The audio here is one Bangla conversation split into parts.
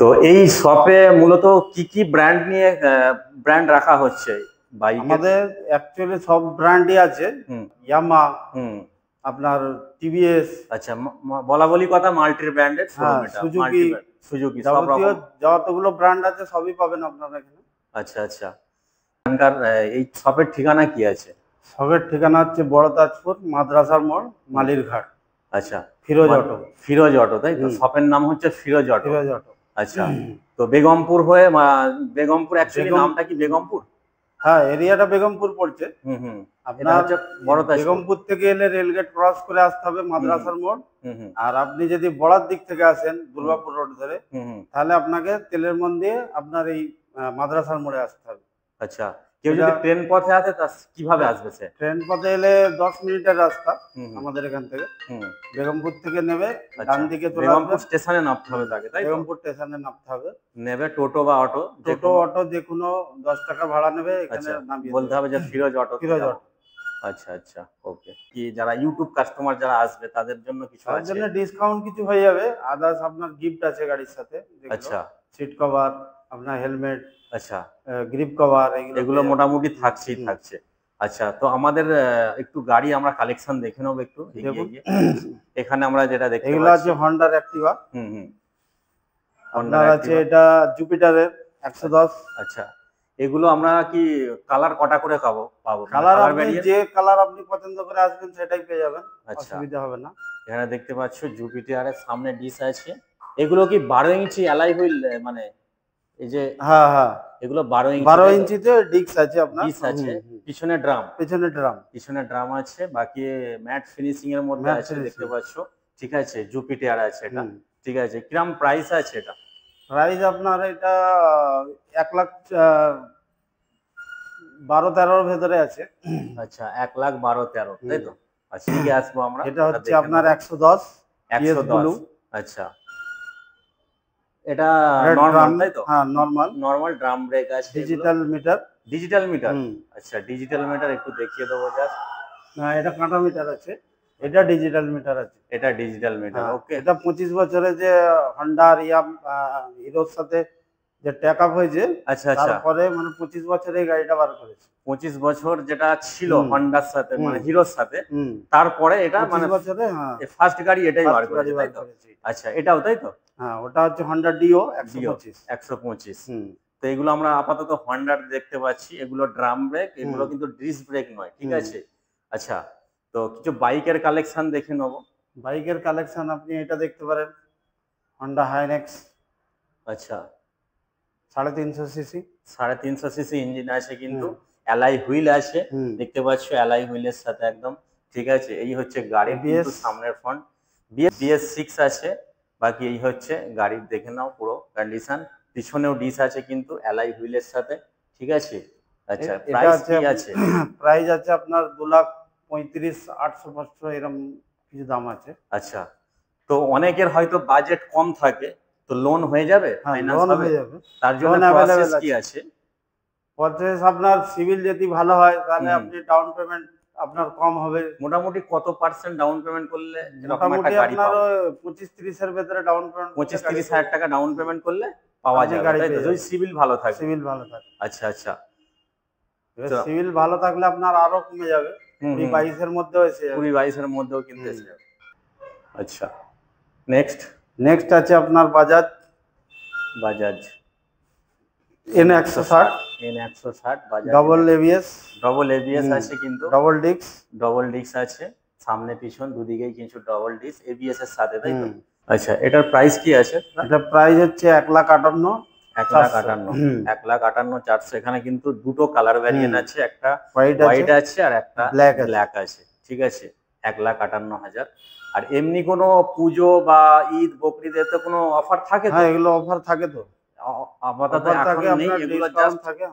তো এই শপে মূলত কি কি ব্র্যান্ড নিয়ে ব্র্যান্ড রাখা হচ্ছে বাইকের? আমাদের অ্যাকচুয়ালি সব ব্র্যান্ডই আছে। ইয়ামা, আপনার টিভিএস, আচ্ছা, বলা বলি কথা মাল্টি ব্র্যান্ডের শোরুম এটা। সুজুকি, সুজুকি সব যাবতীয় রকম যতগুলো ব্র্যান্ড আছে সবই পাবেন আপনারা এখানে। আচ্ছা আচ্ছা। এখানকার এই শপের ঠিকানা কি আছে? শপের ঠিকানা হচ্ছে বড় তাজপুর মাদ্রাসার মোড়, মালিরঘাট। আচ্ছা, ফিরোজ অটো। ফিরোজ অটো, তাই তো? শপের নাম হচ্ছে ফিরোজ অটো। ফিরোজ অটো। আচ্ছা, তো বেগমপুর হয়ে বেগমপুর অ্যাকচুয়ালি নামটা কি বেগমপুর? হ্যাঁ, এরিয়াটা বেগমপুর পড়ছে। আপনার বেগমপুর থেকে এলে রেলগেট ক্রস করে আসতে হবে মাদ্রাসার মোড়। আর আপনি যদি বড়ার দিক থেকে আসেন দুর্গাপুর রোড ধরে, তাহলে আপনাকে তেলের মন দিয়ে আপনার এই মাদ্রাসার মোড়ে আসতে হবে। আচ্ছা, কেউ যদি ট্রেন পথে আসে তা কিভাবে আসবে? সে ট্রেন পথে এলে 10 মিনিটের রাস্তা আমাদের এখান থেকে। বেগমপুর থেকে নেবে, ডান দিকে চলে আসবে, বেগমপুর স্টেশনে নামতে হবে তাকে, তাই? বেগমপুর স্টেশনে নামতে হবে। নেবে টোটো বা অটো, অটো যে কোনো 10 টাকা ভাড়া নেবে, এখানে নামিয়ে বলতে হবে যে ফিরোজ অটো। ফিরোজ অটো। আচ্ছা আচ্ছা, ওকে। কি যারা ইউটিউব কাস্টমার যারা আসবে তাদের জন্য কিছু আছে? তার জন্য ডিসকাউন্ট কিছু হয়ে যাবে, আদার্স আপনার গিফট আছে গাড়ির সাথে। আচ্ছা, সিট কভার, আপনার হেলমেট, আচ্ছা, গ্রিপ কভার, এগুলো মোটামুটি থাকছে। আচ্ছা, তো আমাদের একটু গাড়ি আমরা কালেকশন দেখে নেবো একটু। এখানে আমরা যেটা দেখতে পাচ্ছি, এগুলো আছে হন্ডার অ্যাক্টিভা। আপনার আছে এটা জুপিটারের 110। আচ্ছা, এগুলো আমরা কি কালার কটা করে পাবো? কালার আপনি যে কালার আপনি পছন্দ করে আসবেন সেটাই পেয়ে যাবেন, অসুবিধা হবে না। এখানে দেখতে পাচ্ছ জুপিটারের সামনে ডিশ আছে। এগুলো কি 12 ইঞ্চি অ্যালয় হুইল? মানে এই যে হ্যাঁ, এগুলো 12 ইঞ্চিতে ডিস্ক আছে আপনার। ডিশ আছে, পিছনে ড্রাম আছে, বাকি ম্যাট ফিনিশিং এর মধ্যে আছে দেখতে পাচ্ছ। ঠিক আছে, জুপিটার আছে এটা। ঠিক আছে, কিরকম প্রাইস আছে এটা? প্রাইস আপনার এটা 1,12,13 এর ভেতরে আছে। আচ্ছা, 1,12,13, তাই তো? আচ্ছা, ঠিক আছে, আসবো আমরা। এটা হচ্ছে আপনার 110। আচ্ছা, এটা নরমাল, তাই তো? হ্যাঁ, নরমাল ড্রাম ব্রেক আছে, ডিজিটাল মিটার। আচ্ছা, ডিজিটাল মিটার একটু দেখিয়ে দেবো জাস্ট। না, এটা কাঁটা মিটার আছে, এটা ডিজিটাল মিটার আছে। এটা ডিজিটাল মিটার, ওকে। এটা 25 বছরে যে হন্ডা আর হিরোর সাথে যে ট্যাগ আপ হয়েছে, আচ্ছা, তারপরে মানে 25 বছরে এই গাড়িটা বার করেছে। 25 বছর যেটা ছিল হন্ডার সাথে, মানে হিরোর সাথে, তারপরে এটা মানে বছরে ফার্স্ট গাড়ি এটাই বার করেছে, তাই তো? আচ্ছা, এটাও তাই তো? হ্যাঁ, ওটা হচ্ছে হন্ডা ডিও 125। তো এগুলো আমরা আপাতত হন্ডার দেখতে পাচ্ছি। এগুলো ড্রাম ব্রেক, এগুলো কিন্তু ডিস্ক ব্রেক নয়, ঠিক আছে? আচ্ছা, তো কিছু বাইকের কালেকশন দেখে নেবো। বাইকের কালেকশন আপনি এটা দেখতে পারেন, হন্ডা হাইনেক্স। আচ্ছা, 350 সিসি। 350 সিসি ইঞ্জিন আছে, কিন্তু অ্যালয় হুইল আছে দেখতে পাচ্ছ, অ্যালয় হুইলের সাথে একদম। ঠিক আছে, এই হচ্ছে গাড়ির কিন্তু সামনের ফ্রন্ট। BS6 আছে। বাকি এই হচ্ছে গাড়ির, দেখে নাও পুরো কন্ডিশন। পিছনেও ডিশ আছে কিন্তু অ্যালয় হুইলের সাথে, ঠিক আছে? আচ্ছা, প্রাইস কি আছে? প্রাইস আছে আপনার 2,35,800-500 এরকম কিছু দাম আছে। আচ্ছা, তো অনেকের হয়তো বাজেট কম থাকে, তো লোন হয়ে যাবে? লোন হয়ে যাবে। তার জন্য প্রসেস কি আছে? প্রসেস আপনার সিভিল যদি ভালো হয় তাহলে আপনি ডাউন পেমেন্ট আপনার কম হবে। মোটামুটি কত % ডাউন পেমেন্ট করলে এরকম একটা গাড়ি পাবো? 25-30 এর ভেতরে ডাউন পেমেন্ট, 25-30 হাজার টাকা ডাউন পেমেন্ট করলে পাওয়া যাবে, তাই তো? যদি সিভিল ভালো থাকে। আচ্ছা আচ্ছা, সিভিল ভালো থাকলে আপনার আরো কমে যাবে, 20-22 এর মধ্যেও এসে যাবে। 20-22 এর মধ্যেও কিন্তু এসে যাবে। আচ্ছা, নেক্সট আছে আপনার Bajaj N160 Bajaj double ABS আছে, কিন্তু ডবল ডিস্ক আছে, সামনে পিছন দুদিকেই কিন্তু ডবল ডিস্ক এবিএস এর সাথে, তাই তো? আচ্ছা, এটার প্রাইস কি আছে? এটা প্রাইস হচ্ছে 1,58,400। 1,58,400। এখানে কিন্তু দুটো কালার ভ্যারিয়েন্ট আছে, একটা হোয়াইট আছে আর একটা ব্ল্যাক আছে, ঠিক আছে? 1,58,000। আর এমনি কোনো পুজো বা ঈদ বকরিদের তো কোনো অফার থাকে? হ্যাঁ, এগুলো অফার থাকে তো। আপাতত এখন নেই, এগুলো জাস্ট থাকে।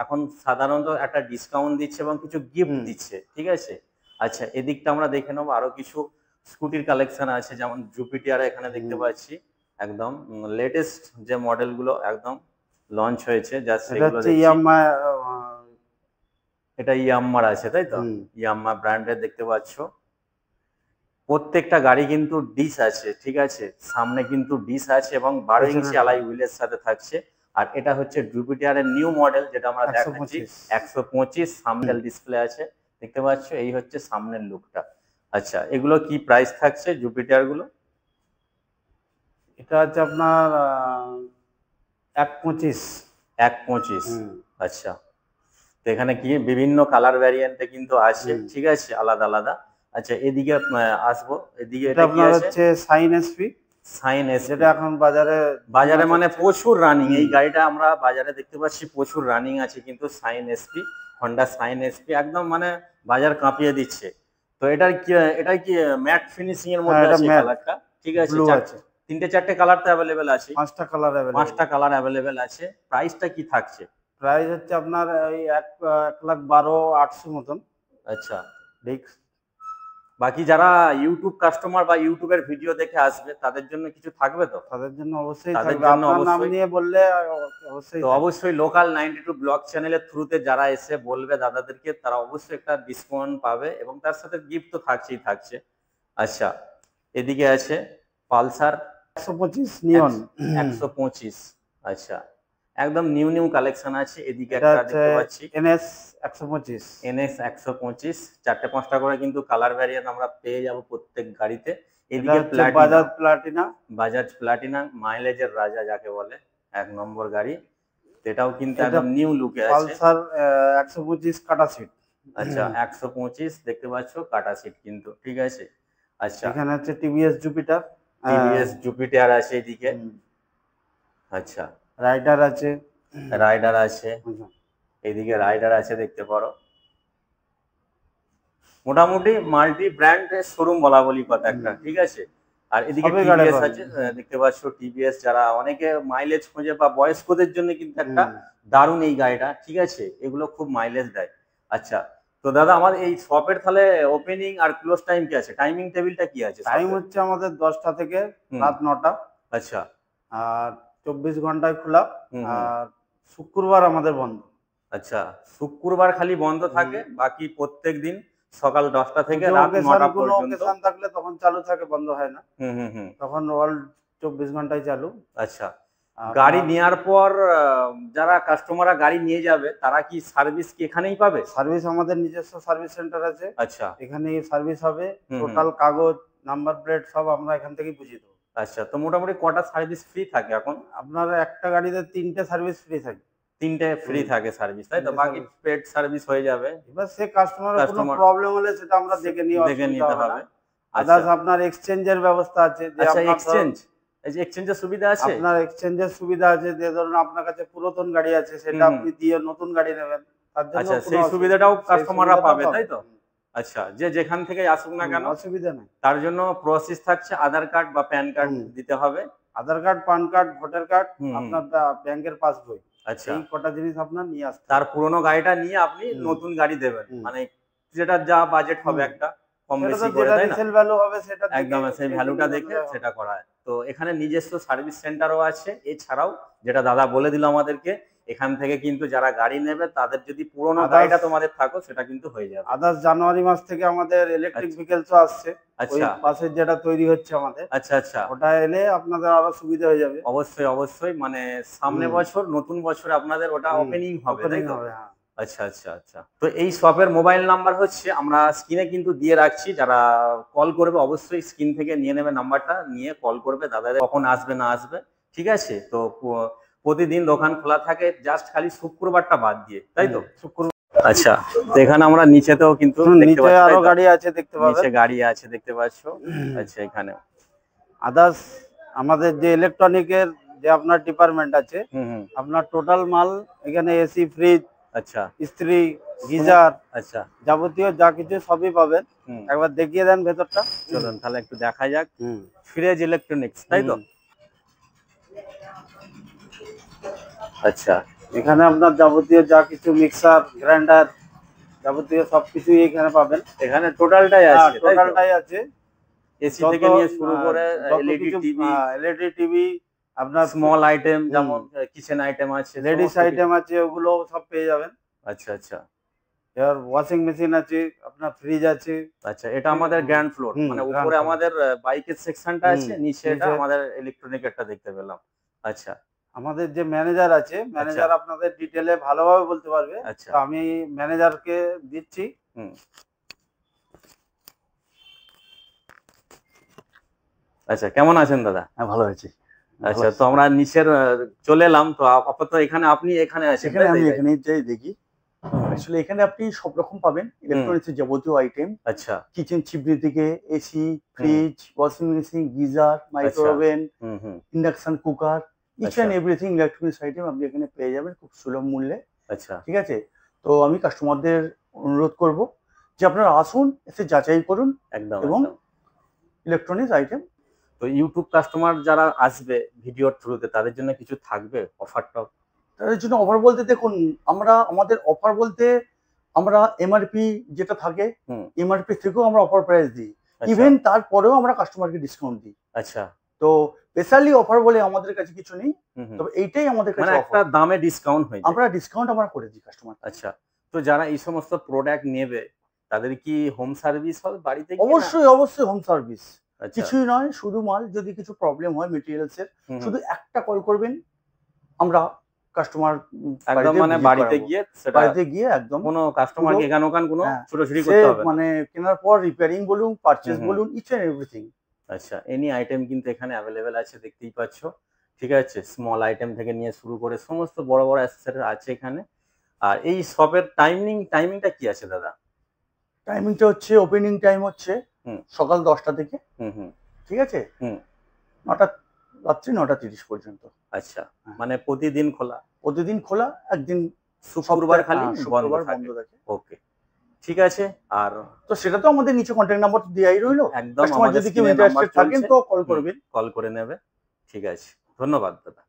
এখন সাধারণত একটা ডিসকাউন্ট দিচ্ছে এবং কিছু গিফট দিচ্ছে, ঠিক আছে? আচ্ছা, এদিকটা আমরা দেখে নেবো। আরো কিছু স্কুটির কালেকশন আছে, যেমন জুপিটার এখানে দেখতে পাচ্ছি, একদম লেটেস্ট যে মডেলগুলো একদম লঞ্চ হয়েছে, জাস্ট সেগুলো দেখছি। এটা ইয়াম্মার আছে, তাই তো? ইয়াম্মা ব্র্যান্ডের দেখতে পাচ্ছ। প্রত্যেকটা গাড়ি কিন্তু ডিস আছে, ঠিক আছে, সামনে কিন্তু ডিস আছে এবং 12 ইঞ্চি অ্যালয় হুইলের সাথে থাকছে। আর এটা হচ্ছে জুপিটারের নিউ মডেল, যেটা আমরা দেখাচ্ছি 125, সামনে ডিসপ্লে আছে দেখতে পাচ্ছ। এই হচ্ছে সামনের লুকটা। আচ্ছা, এগুলো কি প্রাইস থাকছে জুপিটার গুলো? এটা হচ্ছে আপনার 125। 125, আচ্ছা। তো এখানে কি বিভিন্ন কালার ভ্যারিয়েন্টে কিন্তু আছে, ঠিক আছে, আলাদা আলাদা। আচ্ছা, এদিকে আসবো, এদিকে এটা আপনার হচ্ছে সাইন এসপি। সাইন এসপি যেটা এখন বাজারে মানে প্রচুর রানিং। এই গাড়িটা আমরা বাজারে দেখতে পাচ্ছি, প্রচুর রানিং আছে কিন্তু Shine SP, Honda Shine SP, একদম মানে বাজার কাঁপিয়ে দিচ্ছে। তো এটা কি ম্যাট ফিনিশিং এর মধ্যে আছে কালারটা, ঠিক আছে। তিনটে চারটে কালার তো অ্যাভেলেবেল আছে, 5টা কালার অ্যাভেলেবেল আছে। প্রাইসটা কি থাকছে? প্রাইস হচ্ছে আপনার এই 1,12,800 মতন। আচ্ছা, বাকি যারা ইউটিউব কাস্টমার বা ইউটিউবের ভিডিও দেখে আসবে তাদের জন্য কিছু থাকবে তো? তাদের জন্য অবশ্যই থাকবে, আপনার নাম নিয়ে বললে অবশ্যই। তো অবশ্যই লোকাল 92 ব্লগ চ্যানেলের থ্রুতে যারা এসে বলবে দাদাদেরকে, তারা অবশ্যই একটা ডিসকাউন্ট পাবে এবং তার সাথে গিফট তো থাকছেই থাকছে। আচ্ছা, এদিকে আছে পালসার 125 নিয়ন 125, আচ্ছা, একদম নিউ নিউ কালেকশন আছে। এদিকে একটা দেখতে পাচ্ছি NS 125, NS 125, 4-5টা করে কিন্তু কালার ভ্যারিয়েন্ট আমরা পেয়ে যাব প্রত্যেক গাড়িতে। এদিকে বাজাজ প্লাটিনা, মাইলেজের রাজা যাকে বলে, 1 নম্বর গাড়ি। এটাও কিন্তু একদম নিউ লুকে আছে। পালসার 125 কাটা সিট। আচ্ছা, 125 দেখতে পাচ্ছ, কাটা সিট কিন্তু, ঠিক আছে। আচ্ছা, এখানে আছে TVS জুপিটার আছে এদিকে। আচ্ছা, রাইডার আছে, এদিকে রাইডার আছে দেখতে পারো। মোটামুটি মাল্টি ব্র্যান্ডের শোরুম বলা বলি কথা একটা, ঠিক আছে। আর এদিকে টিভিএস আছে দেখতে পাচ্ছ, টিভিএস যারা অনেকে মাইলেজ খোঁজে বা বয়স্কদের জন্য কিন্তু একটা দারুণ এই গাড়িটা, ঠিক আছে। এগুলো খুব মাইলেজ দেয়। আচ্ছা, তো দাদা আমার এই শপের তাহলে ওপেনিং আর ক্লোজ টাইম কি আছে? টাইমিং টেবিলটা কি আছে? টাইম হচ্ছে আমাদের 10টা থেকে রাত 9টা। আচ্ছা, আর 24 ঘন্টায় খোলা। আর শুক্রবার আমাদের বন্ধ। আচ্ছা, শুক্রবার খালি বন্ধ থাকে, বাকি প্রত্যেক দিন সকাল 10টা থেকে রাত 9টা পর্যন্ত। অকেশন থাকলে তখন চালু থাকে, বন্ধ হয় না। তখন অল 24 ঘন্টায় চালু। আচ্ছা, গাড়ি নেওয়ার পর যারা কাস্টমাররা গাড়ি নিয়ে যাবে তারা কি সার্ভিস কি এখানেই পাবে? সার্ভিস আমাদের নিজস্ব সার্ভিস সেন্টার আছে। আচ্ছা, এখানেই সার্ভিস হবে। টোটাল কাগজ, নাম্বার প্লেট সব আমরা এখান থেকেই বুঝিয়ে দেবো। আচ্ছা, তো মোটামুটি কটা সার্ভিস ফ্রি থাকে এখন? আপনার একটা গাড়িতে 3টে সার্ভিস ফ্রি থাকে। 3টে ফ্রি থাকে সার্ভিস, তাই তো? বাকি পেড সার্ভিস হয়ে যাবে। এবার সে কাস্টমারের কোনো প্রবলেম হলে সেটা আমরা দেখে নিতে হবে। আদার্স আপনার এক্সচেঞ্জের ব্যবস্থা আছে। আচ্ছা, এক্সচেঞ্জের সুবিধা আছে? আপনার এক্সচেঞ্জের সুবিধা আছে, যে ধরুন আপনার কাছে পুরাতন গাড়ি আছে, সেটা আপনি দিয়ে নতুন গাড়ি নেবেন, তার জন্য আচ্ছা, সেই সুবিধাটাও কাস্টমাররা পাবে, তাই তো? আচ্ছা, যে যেখান থেকে আসুক না কেন অসুবিধা নেই। তার জন্য প্রসেস থাকছে আধার কার্ড বা প্যান কার্ড দিতে হবে। Aadhaar card, PAN card, voter card, আপনার ব্যাংকের পাসবই। আচ্ছা, এই কটা জিনিস আপনার নিয়ে আসতে। তার পুরনো গাড়িটা নিয়ে আপনি নতুন গাড়ি দেবেন, মানে যেটা যা বাজেট হবে একটা কম বেশি করে, তাই না? রিসেল ভ্যালু হবে সেটা একদম সেই ভ্যালুটা দেখে সেটা করা হয়। তো এখানে নিজস্ব সার্ভিস সেন্টারও আছে। এছাড়াও যেটা দাদা বলে দিল আমাদেরকে, এখান থেকে কিন্তু যারা গাড়ি নেবে তাদের যদি পুরনো গাড়িটা তোমাদের থাকো সেটা কিন্তু হয়ে যাবে। আদার্স জানুয়ারি মাস থেকে আমাদের ইলেকট্রিক ভেহিকলস আসছে। আচ্ছা, পাশের যেটা তৈরি হচ্ছে আমাদের। আচ্ছা আচ্ছা, ওটা এলে আপনাদের আরো সুবিধা হয়ে যাবে। অবশ্যই অবশ্যই, মানে সামনে বছর নতুন বছরে আপনাদের ওটা ওপেনিং হবে, তাই তো? আচ্ছা আচ্ছা আচ্ছা, তো এই শপের মোবাইল নাম্বার হচ্ছে আমরা স্ক্রিনে কিন্তু দিয়ে রাখছি। যারা কল করবে অবশ্যই স্ক্রিন থেকে নিয়ে নেবে নাম্বারটা, নিয়ে কল করবে দাদাদের কখন আসবে না আসবে, ঠিক আছে। তো প্রতিদিন দোকান খোলা থাকে, জাস্ট খালি শুক্রবারটা বাদ দিয়ে, তাই তো? শুক্রবার। আচ্ছা, তো এখানে আমরা নিচেতেও কিন্তু নিচে আরো গাড়ি আছে দেখতে পাবেন। নিচে গাড়ি আছে দেখতে পাচ্ছ। আচ্ছা, এখানে আদার্স আমাদের যে ইলেকট্রনিকের যে আপনার ডিপার্টমেন্ট আছে, আপনার টোটাল মাল এখানে এসি, ফ্রিজ, আচ্ছা, ইস্ত্রি, গিজার, আচ্ছা, যাবতীয় যা কিছু সবই পাবেন। একবার দেখিয়ে দেন ভেতরটা। চলুন তাহলে একটু দেখা যাক। ফ্রেজ ইলেকট্রনিক্স, তাই তো? আচ্ছা, এখানে আপনার যাবতীয় যা কিছু মিক্সার, গ্রাইন্ডার, যাবতীয় সবকিছুই এখানে পাবেন। এখানে টোটালটাই আছে, টোটালটাই আছে। এসি থেকে নিয়ে শুরু করে এলইডি টিভি, আপনার স্মল আইটেম যেমন কিচেন আইটেম আছে, লেডিস আইটেম আছে, ওগুলো সব পেয়ে যাবেন। আচ্ছা আচ্ছা, এর ওয়াশিং মেশিন আছে, আপনার ফ্রিজ আছে। আচ্ছা, এটা আমাদের গ্রাউন্ড ফ্লোর, মানে উপরে আমাদের বাইকের সেকশনটা আছে, নিচে এটা আমাদের ইলেকট্রনিকেরটা দেখতে পেলাম। আচ্ছা, আমাদের যে ম্যানেজার আছে, ম্যানেজার আপনাদের ডিটেলে ভালোভাবে বলতে পারবে। আচ্ছা, তো আমি ম্যানেজারকে দিচ্ছি। আচ্ছা, কেমন আছেন দাদা? হ্যাঁ, ভালো আছি। আচ্ছা, তো আমরা নিচের চলে এলাম, তো আপাতত এখানে আপনি এখানে আছেন? এখানে আমি এখানে যাই দেখি। আসলে এখানে আপনি সব রকম পাবেন, ইলেকট্রনিক্স এর যাবতীয় আইটেম। আচ্ছা, কিচেন চিমনি থেকে AC, fridge, washing machine, geyser, micro oven, induction cooker, each and everything electronics item আপনি এখানে পেয়ে যাবেন খুব সুলভ মূল্যে। আচ্ছা, ঠিক আছে? তো আমি কাস্টমারদের অনুরোধ করব যে আপনারা আসুন, এসে যাচাই করুন একদম, এবং ইলেকট্রনিক্স আইটেম। তো ইউটিউব কাস্টমার যারা আসবে ভিডিওর থ্রুতে, তাদের জন্য কিছু থাকবে অফারটা? তাদের জন্য অফার বলতে দেখুন, আমাদের অফার বলতে আমরা এমআরপি যেটা থাকে, এমআরপি থেকেও আমরা অফার প্রাইস দিই। ইভেন তারপরেও আমরা কাস্টমারকে ডিসকাউন্ট দিই। আচ্ছা, তো স্পেশালি অফার বলে আমাদের কাছে কিছু নেই, তবে এইটাই আমাদের কাছে মানে একটা দামে ডিসকাউন্ট হয়, আমরা ডিসকাউন্ট করে দিই কাস্টমার। আচ্ছা, তো যারা এই সমস্ত প্রোডাক্ট নেবে তাদের কি হোম সার্ভিস হবে বাড়িতে গিয়ে? অবশ্যই হোম সার্ভিস। কিছুই নয়, শুধু মাল যদি কিছু প্রবলেম হয় মেটেরিয়ালস এর, শুধু একটা কল করবেন, আমরা কাস্টমার একদম মানে বাড়িতে গিয়ে একদম কোনো কাস্টমারকে এখানে ওখানে কোনো ছোটাছুটি করতে হবে মানে কেনার পর রিপেয়ারিং বলুন, পারচেজ বলুন, ইচ এন্ড এভরিথিং। আচ্ছা, এনি আইটেম কিন্তু এখানে অ্যাভেলেবেল আছে, দেখতেই পাচ্ছ। ঠিক আছে, স্মল আইটেম থেকে নিয়ে শুরু করে সমস্ত বড় বড় অ্যাক্সেসরি আছে এখানে। আর এই শপের টাইমিংটা কি আছে দাদা? টাইমিংটা হচ্ছে, ওপেনিং টাইম হচ্ছে সকাল 10টা থেকে, ঠিক আছে, রাত্রি 9টা 30 পর্যন্ত। আচ্ছা, মানে প্রতিদিন খোলা, একদিন শুক্রবার খালি বন্ধ থাকে। ওকে, ঠিক আছে। আর তো সেটা তো আমাদের নিচে কন্ট্যাক্ট নাম্বার দেয়াই রইলো, একদম, যদি কেউ ইন্টারেস্টেড থাকেন তো কল করে নেবে। ঠিক আছে, ধন্যবাদ দাদা।